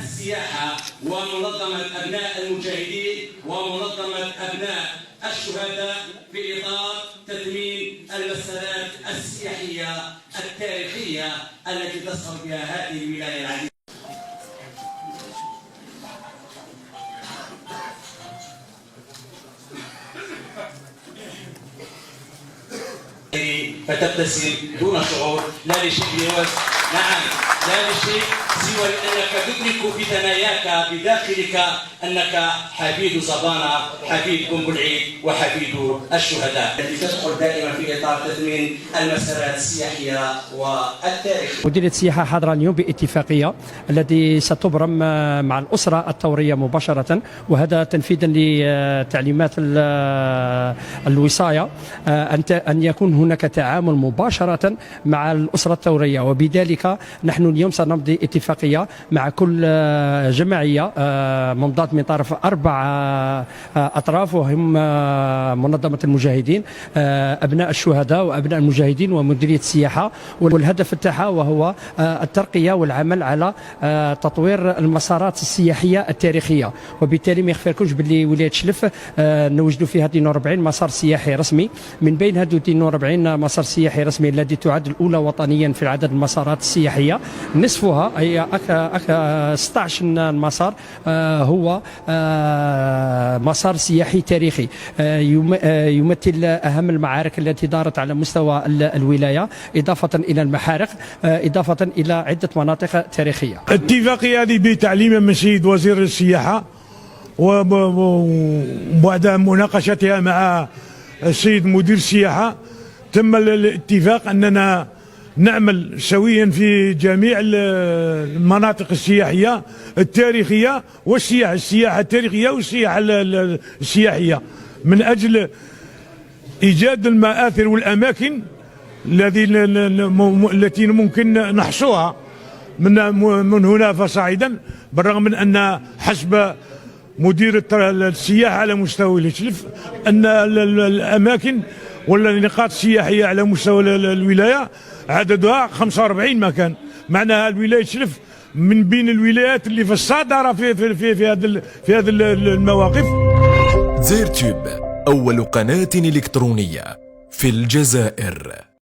السياحة ومنظمة أبناء المجاهدين ومنظمة أبناء الشهداء في إطار تثمين المسارات السياحية التاريخية التي تسهر بها هذه الولاية العزيزة. فتبتسم دون شعور، لا لشيء نعم، لا لشيء سوى أنك تدرك في ثناياك بداخلك أنك حفيد صبانة، حفيد أم العيد، وحفيد الشهداء التي تدخل دائما في إطار تثمين المسارات السياحية والتاريخية. مديرية السياحة حاضرة اليوم باتفاقية التي ستبرم مع الأسرة الثورية مباشرة، وهذا تنفيذا لتعليمات الوصاية أن يكون هناك تعامل مباشرة مع الأسرة الثورية، وبذلك نحن اليوم سنمضي اتفاقية مع كل جمعية ممضاة من طرف 4 أطراف، وهم منظمة المجاهدين، أبناء الشهداء وأبناء المجاهدين ومديرية السياحة. والهدف تاعها وهو الترقية والعمل على تطوير المسارات السياحية التاريخية. وبالتالي ما يخفيكمش باللي ولاية شلف نوجدوا فيها 42 مسار سياحي رسمي، من بين هذو 42 مسار سياحي رسمي الذي تعد الأولى وطنيا في عدد المسارات السياحية، نصفها أي 16 مسار هو مسار سياحي تاريخي يمثل أهم المعارك التي دارت على مستوى الولاية، إضافة إلى المحارق، إضافة إلى عدة مناطق تاريخية. اتفاقية هذه بتعليم من سيد وزير السياحة وبعد مناقشتها مع السيد مدير السياحة تم الاتفاق أننا نعمل سويا في جميع المناطق السياحية التاريخية السياحة التاريخية والسياحة السياحية، من أجل إيجاد المآثر والأماكن التي ممكن نحصوها من هنا فصاعدا، بالرغم من أن حسب مدير السياحة على مستوى الشلف أن الأماكن ولا النقاط السياحية على مستوى الولاية عددها 45 مكان، معناها الولاية شلف من بين الولايات اللي في الصدارة في هذه المواقف. زيرتيوب أول قناة إلكترونية في الجزائر.